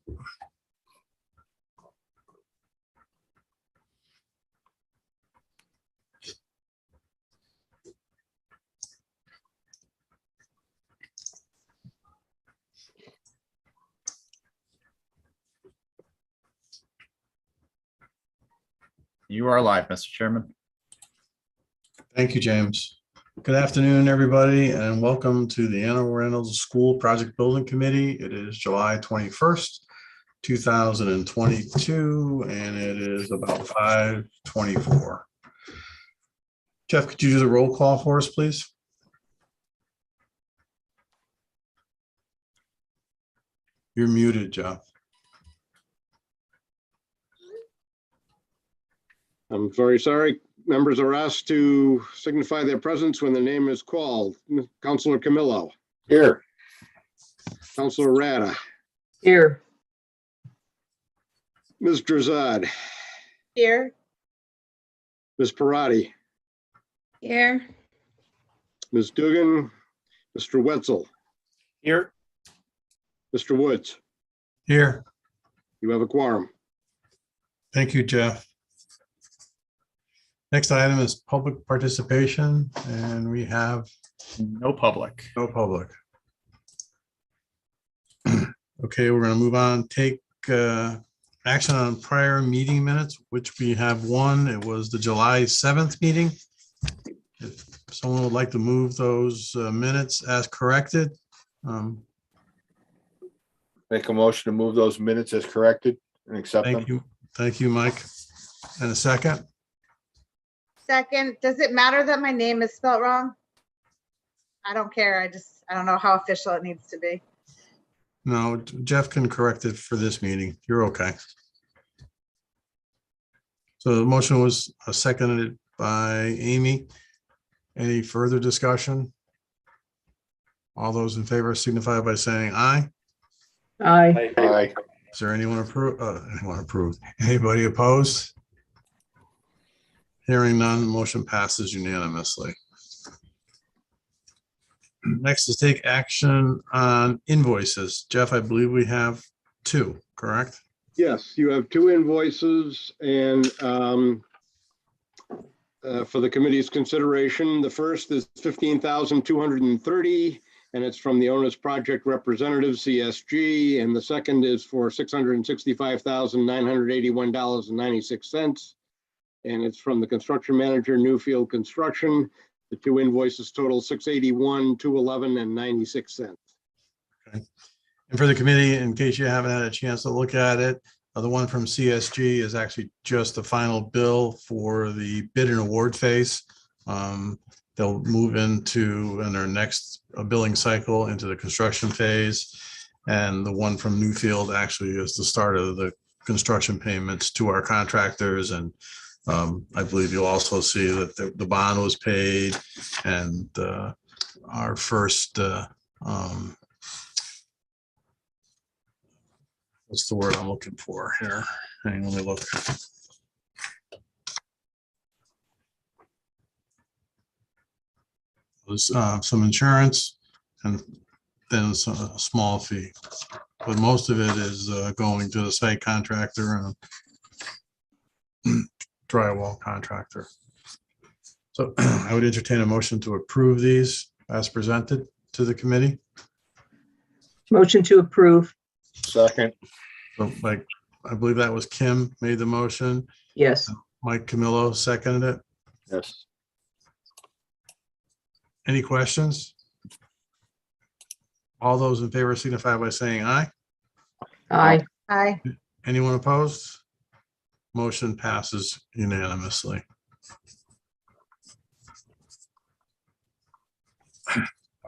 You are live, Mr. Chairman. Thank you, James. Good afternoon, everybody, and welcome to the Anna Reynolds School Project Building Committee. It is July 21st, 2022, and it is about 5:24. Jeff, could you do the roll call for us, please? You're muted, Jeff. I'm very sorry. Members are asked to signify their presence when the name is called. Councilor Camillo. Here. Councilor Rada. Here. Ms. Drazad. Here. Ms. Parati. Here. Ms. Dugan. Mr. Wetzel. Here. Mr. Woods. Here. You have a quorum. Thank you, Jeff. Next item is public participation, and we have No public. no public. Okay, we're going to move on. Take action on prior meeting minutes, which we have one. It was the July 7th meeting. If someone would like to move those minutes as corrected. Make a motion to move those minutes as corrected and accept them. Thank you. Thank you, Mike. And a second? Second, does it matter that my name is spelled wrong? I don't care. I don't know how official it needs to be. No, Jeff can correct it for this meeting. You're okay. So the motion was seconded by Amy. Any further discussion? All those in favor signify by saying aye. Aye. Aye. Is there anyone approved? Anybody opposed? Hearing none, motion passes unanimously. Next is take action on invoices. Jeff, I believe we have two, correct? Yes, you have two invoices and for the committee's consideration. The first is $15,230 and it's from the owner's project representative, CSG. And the second is for $665,981.96. And it's from the construction manager, Newfield Construction. The two invoices total $681, $211, and 96 cents. Okay. And for the committee, in case you haven't had a chance to look at it, the one from CSG is actually just the final bill for the bid and award phase. They'll move into in their next billing cycle into the construction phase. And the one from Newfield actually is the start of the construction payments to our contractors. And I believe you'll also see that the bond was paid and our first, what's the word I'm looking for here? Hang on, let me look. Was some insurance and then a small fee, but most of it is going to the site contractor and drywall contractor. So I would entertain a motion to approve these as presented to the committee. Motion to approve. Second. So Mike, I believe that was Kim made the motion. Yes. Mike Camillo seconded it. Yes. Any questions? All those in favor signify by saying aye. Aye. Aye. Anyone opposed? Motion passes unanimously.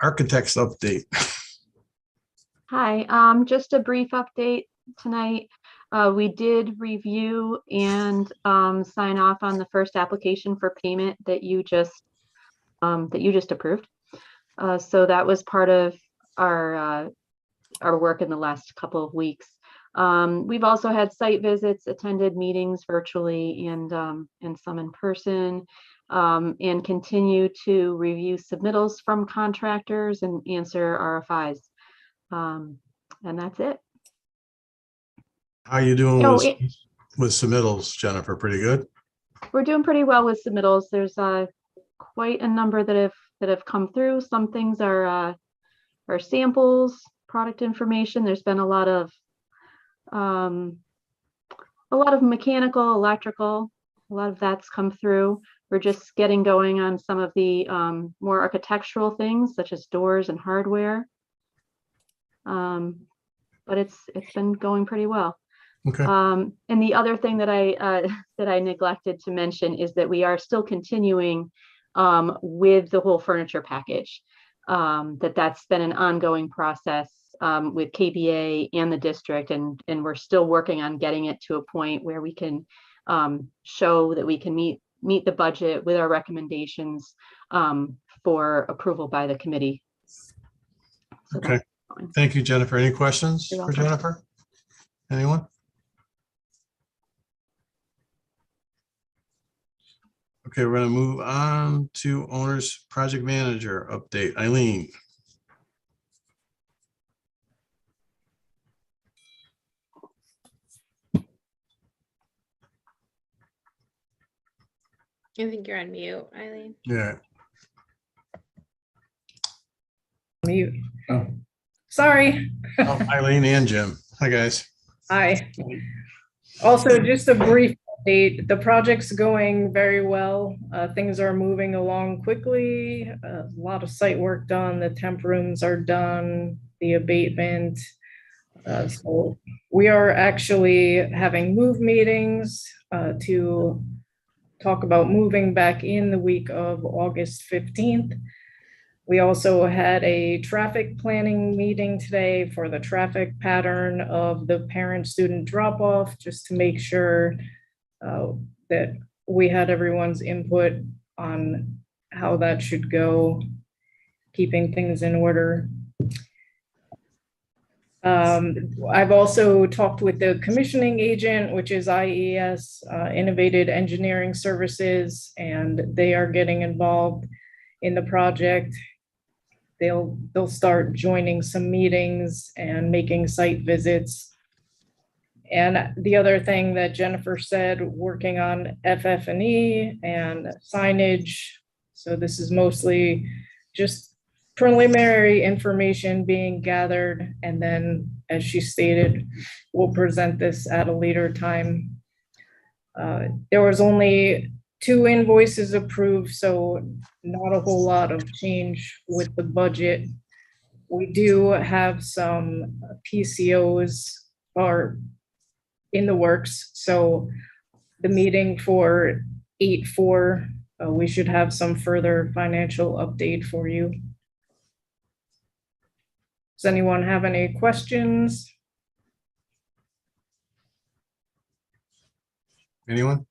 Architects update. Hi, just a brief update tonight. We did review and sign off on the first application for payment that you just approved. So that was part of our work in the last couple of weeks. We've also had site visits, attended meetings virtually and some in person, and continue to review submittals from contractors and answer RFIs. And that's it. How you doing No, with submittals, Jennifer? Pretty good? we're doing pretty well with submittals. There's quite a number that have come through. Some things are samples, product information. There's been a lot of mechanical, electrical. A lot of that's come through. We're just getting going on some of the more architectural things, such as doors and hardware. But it's been going pretty well. Okay. And the other thing that I neglected to mention is that we are still continuing with the whole furniture package. That's been an ongoing process with KBA and the district, and we're still working on getting it to a point where we can show that we can meet the budget with our recommendations for approval by the committee. So Okay. that's fine. Thank you, Jennifer. Any questions You're for welcome. Jennifer? Anyone? Okay, we're gonna move on to owner's project manager update. Eileen. I think you're on mute, Eileen. Yeah. Mute. Sorry. Oh, Eileen and Jim. Hi, guys. Hi. Also, just a brief update. The project's going very well. Things are moving along quickly. A lot of site work done. The temp rooms are done, the abatement. So we are actually having move meetings to talk about moving back in the week of August 15th. We also had a traffic planning meeting today for the traffic pattern of the parent-student drop-off, just to make sure that we had everyone's input on how that should go, keeping things in order. I've also talked with the commissioning agent, which is IES, Innovative Engineering Services, and they are getting involved in the project. They'll start joining some meetings and making site visits. And the other thing that Jennifer said, working on FF&E and signage. So this is mostly just preliminary information being gathered. And then, as she stated, we'll present this at a later time. There was only 2 invoices approved, so not a whole lot of change with the budget. We do have some PCOs are in the works. So the meeting for 8/4, we should have some further financial update for you. Does anyone have any questions? Anyone?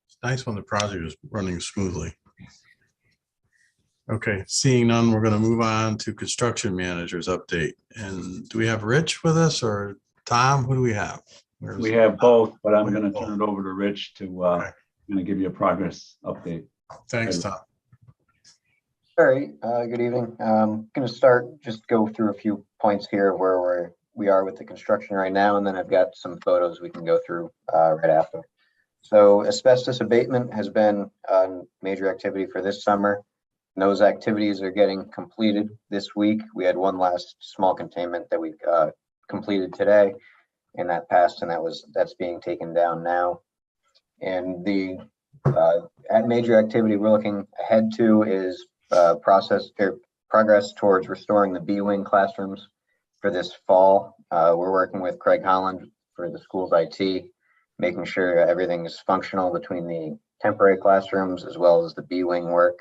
It's nice when the project is running smoothly. Okay, seeing none, we're gonna move on to construction managers update. And do we have Rich with us or Tom? Who do we have? We have both, but I'm going to turn it over to Rich to going to give you a progress update. Thanks, Tom. All right, good evening. I'm going to just go through a few points here where we are with the construction right now, and then I've got some photos we can go through right after. So asbestos abatement has been a major activity for this summer. And those activities are getting completed this week. We had one last small containment that we completed today, and that passed, and that's being taken down now. And the major activity we're looking ahead to is progress towards restoring the B-wing classrooms for this fall. We're working with Craig Holland for the school's IT, making sure everything is functional between the temporary classrooms as well as the B-wing work.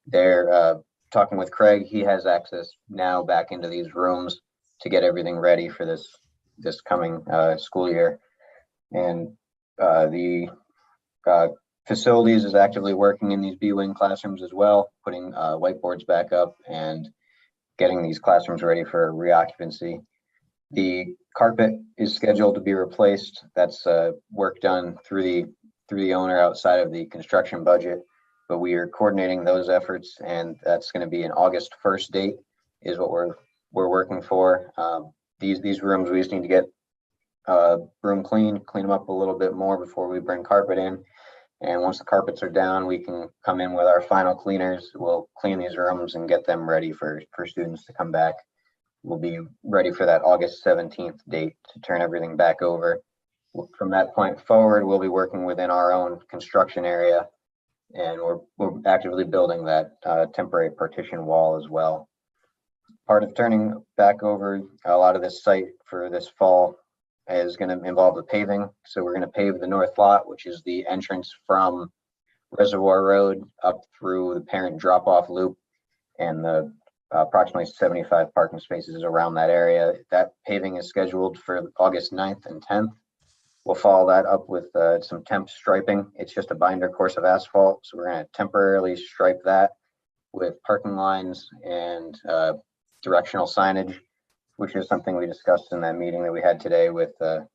They're talking with Craig. He has access now back into these rooms to get everything ready for this coming school year. And the facilities is actively working in these B-wing classrooms as well, putting whiteboards back up and getting these classrooms ready for reoccupancy. The carpet is scheduled to be replaced. That's work done through the owner outside of the construction budget, but we are coordinating those efforts, and that's going to be an August 1st date is what we're working for. these rooms, we just need to get room clean them up a little bit more before we bring carpet in. And once the carpets are down, we can come in with our final cleaners. We'll clean these rooms and get them ready for students to come back. We'll be ready for that August 17th date to turn everything back over. From that point forward, we'll be working within our own construction area, and we're actively building that temporary partition wall as well. Part of turning back over a lot of this site for this fall is going to involve the paving. So we're going to pave the north lot, which is the entrance from Reservoir Road up through the parent drop-off loop and the approximately 75 parking spaces around that area. That paving is scheduled for August 9th and 10th. We'll follow that up with some temp striping. It's just a binder course of asphalt. So we're going to temporarily stripe that with parking lines and directional signage, which is something we discussed in that meeting that we had today with the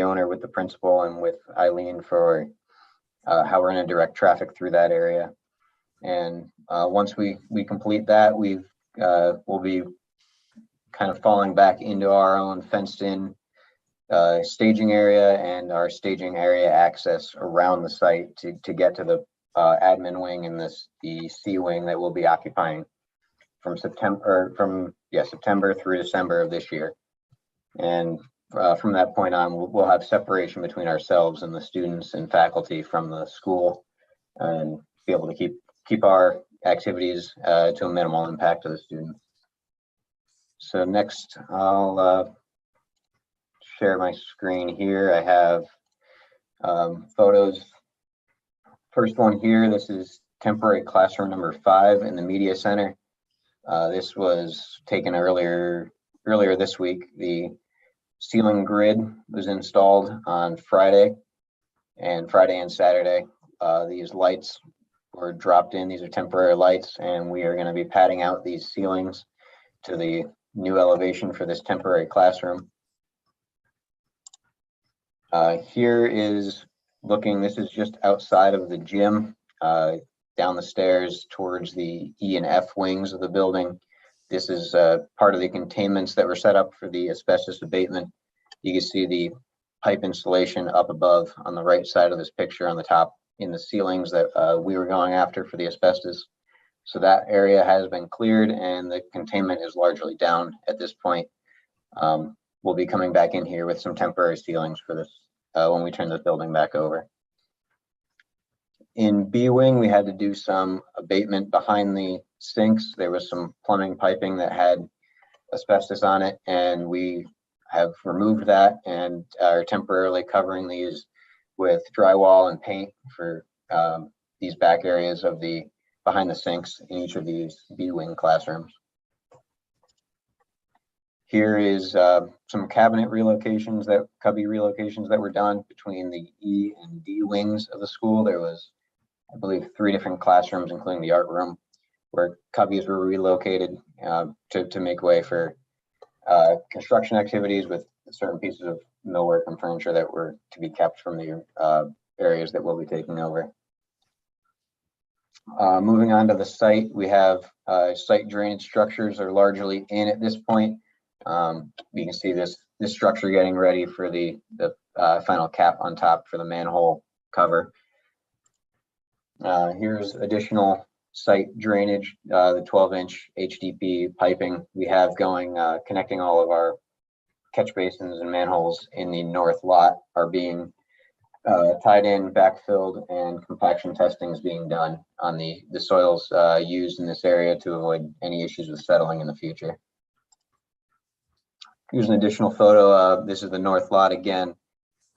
owner, with the principal, and with Eileen for how we're going to direct traffic through that area. And once we complete that, we'll be kind of falling back into our own fenced-in staging area and our staging area access around the site to get to the admin wing and the C wing that we'll be occupying from September through December of this year. And from that point on, we'll have separation between ourselves and the students and faculty from the school, and be able to keep our activities to a minimal impact to the students. So next, I'll share my screen here. I have photos. First one here, this is temporary classroom number 5 in the media center. This was taken earlier this week. The ceiling grid was installed on Friday and Saturday. These lights were dropped in. These are temporary lights, and we are going to be padding out these ceilings to the new elevation for this temporary classroom. Here is looking, this is just outside of the gym, down the stairs towards the E and F wings of the building. This is part of the containments that were set up for the asbestos abatement. You can see the pipe installation up above on the right side of this picture on the top in the ceilings that we were going after for the asbestos. So that area has been cleared and the containment is largely down at this point. We'll be coming back in here with some temporary ceilings for this when we turn the building back over. In B wing, we had to do some abatement behind the sinks. There was some plumbing piping that had asbestos on it, and we have removed that and are temporarily covering these with drywall and paint for these back areas of the behind the sinks in each of these B wing classrooms. Here is some cabinet relocations, cubby relocations that were done between the E and D wings of the school. There was, I believe, 3 different classrooms, including the art room, where cubbies were relocated to make way for construction activities with certain pieces of millwork and furniture that were to be kept from the areas that we'll be taking over. Moving on to the site, we have site drainage structures are largely in at this point. You can see this structure getting ready for the final cap on top for the manhole cover. Here's additional site drainage, the 12-inch HDPE piping we have going, connecting all of our catch basins and manholes in the north lot are being tied in, backfilled, and compaction testing is being done on the soils used in this area to avoid any issues with settling in the future. Here's an additional photo. This is the north lot again.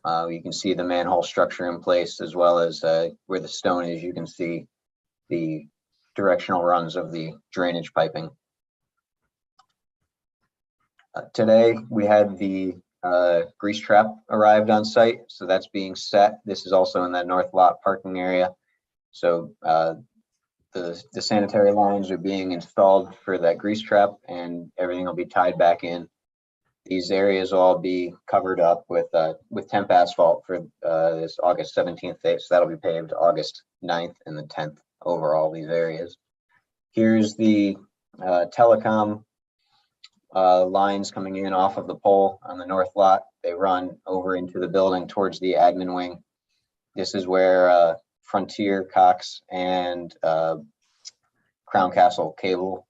You can see the manhole structure in place, as well as where the stone is. You can see the directional runs of the drainage piping. Today, we had the grease trap arrived on site, so that's being set. This is also in that north lot parking area. So the sanitary lines are being installed for that grease trap, and everything will be tied back in. These areas will all be covered up with temp asphalt for this August 17th date. So that'll be paved August 9th and the 10th over all these areas. Here's the telecom lines coming in off of the pole on the north lot. They run over into the building towards the admin wing. This is where Frontier, Cox, and Crown Castle cable,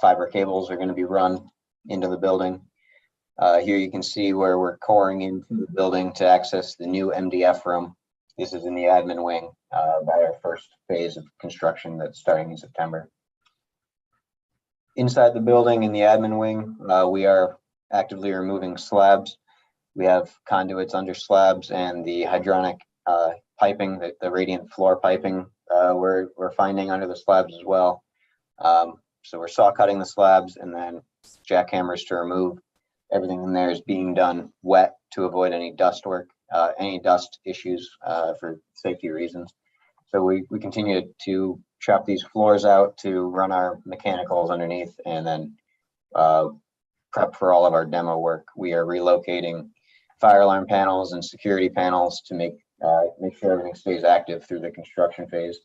fiber cables are going to be run into the building. Here you can see where we're coring into the building to access the new MDF room. This is in the admin wing by our first phase of construction that's starting in September. Inside the building in the admin wing, we are actively removing slabs. We have conduits under slabs and the hydronic piping, the radiant floor piping we're finding under the slabs as well. So we're saw cutting the slabs and then jackhammers to remove. Everything in there is being done wet to avoid any dust work, any dust issues for safety reasons. So we continue to chop these floors out to run our mechanicals underneath and then prep for all of our demo work. We are relocating fire alarm panels and security panels to make sure everything stays active through the construction phase.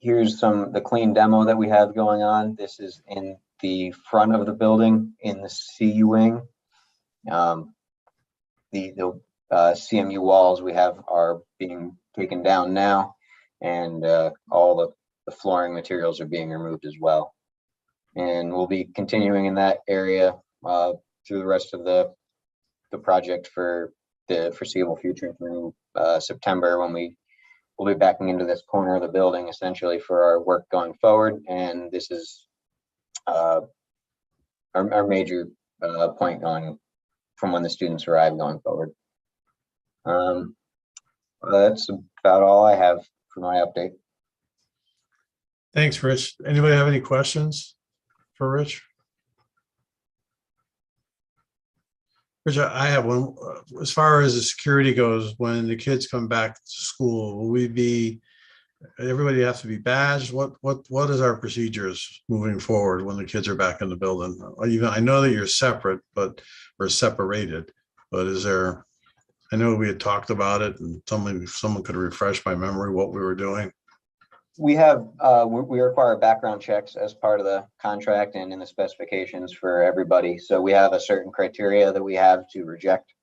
Here's the clean demo that we have going on. This is in the front of the building in the C wing. The CMU walls we have are being taken down now, and all the flooring materials are being removed as well. And we'll be continuing in that area through the rest of the project for the foreseeable future through September, when we'll be backing into this corner of the building essentially for our work going forward. And this is our major point going from when the students arrive going forward. That's about all I have for my update. Thanks, Rich. Anybody have any questions for Rich? Rich, I have one. As far as the security goes, when the kids come back to school, will everybody have to be badged? What is our procedures moving forward when the kids are back in the building? I know that you're separate, but we're separated, but I know we had talked about it, and someone could refresh my memory what we were doing. We require background checks as part of the contract and in the specifications for everybody. So we have a certain criteria that we have to reject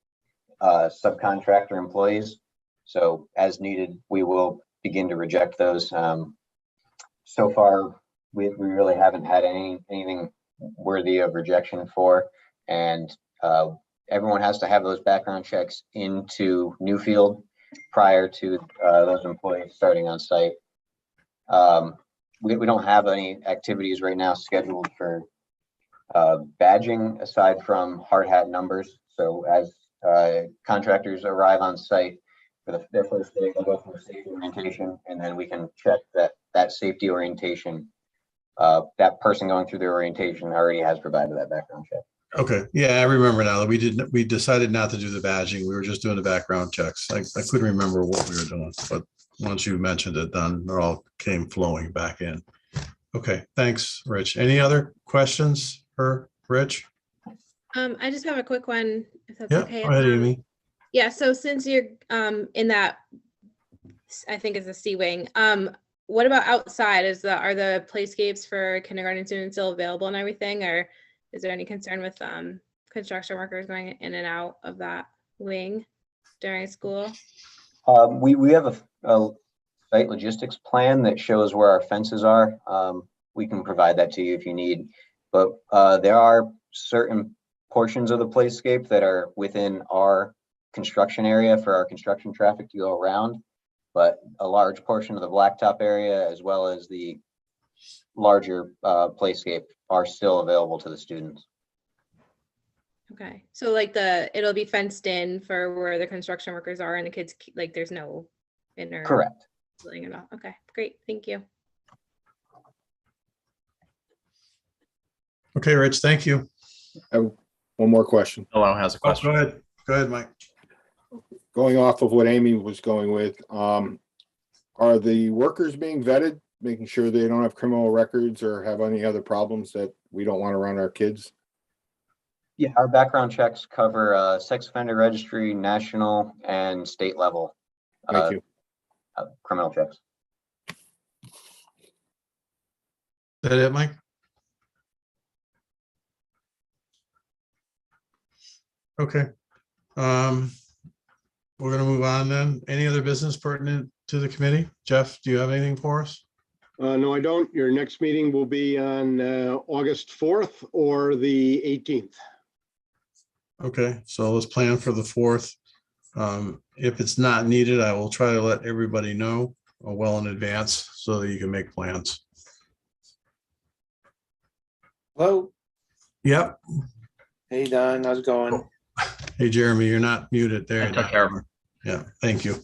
subcontractor employees. So as needed, we will begin to reject those. So far, we really haven't had anything worthy of rejection for, and everyone has to have those background checks into Newfield prior to those employees starting on site. We don't have any activities right now scheduled for badging aside from hard hat numbers. So as contractors arrive on site for their first day, they'll go through a safety orientation, and then we can check that safety orientation. That person going through their orientation already has provided that background check. Okay, yeah, I remember now that we decided not to do the badging. We were just doing the background checks. I couldn't remember what we were doing, but once you mentioned it, then it all came flowing back in. Okay, thanks, Rich. Any other questions for Rich? I just have a quick one, if that's Yeah, okay. go ahead, Amy. Yeah, so since you're in that, I think is the C wing, what about outside? Are the playscapes for kindergarten students still available and everything, or is there any concern with construction workers going in and out of that wing during school? We have a site logistics plan that shows where our fences are. We can provide that to you if you need, but there are certain portions of the playscape that are within our construction area for our construction traffic to go around, but a large portion of the blacktop area as well as the larger playscape are still available to the students. Okay, so like it'll be fenced in for where the construction workers are, and the kids, like there's no inner. Correct. At all. Okay, great, thank you. Okay, Rich, thank you. I have one more question. Hello, has a question. Go ahead, Mike. Going off of what Amy was going with, are the workers being vetted, making sure they don't have criminal records or have any other problems that we don't want around our kids? Yeah, our background checks cover sex offender registry, national and state level. Thank you. Criminal checks. Is that it, Mike? Okay. We're gonna move on then. Any other business pertinent to the committee? Jeff, do you have anything for us? No, I don't. Your next meeting will be on August 4th or the 18th. Okay, so let's plan for the 4th. If it's not needed, I will try to let everybody know well in advance so that you can make plans. Hello. Yep. Hey, Don, how's it going? Hey, Jeremy, you're not muted there. I took care of it. Yeah, thank you.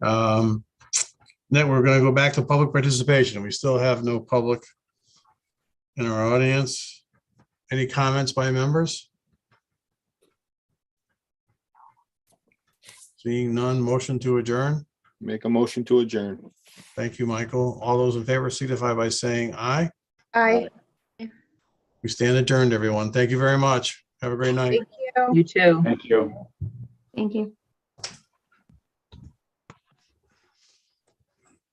Then we're going to go back to public participation. We still have no public in our audience. Any comments by members? Seeing none, motion to adjourn. Make a motion to adjourn. Thank you, Michael. All those in favor signify by saying aye. Aye. We stand adjourned, everyone. Thank you very much. Have a great night. Thank you. You too. Thank you. Thank you.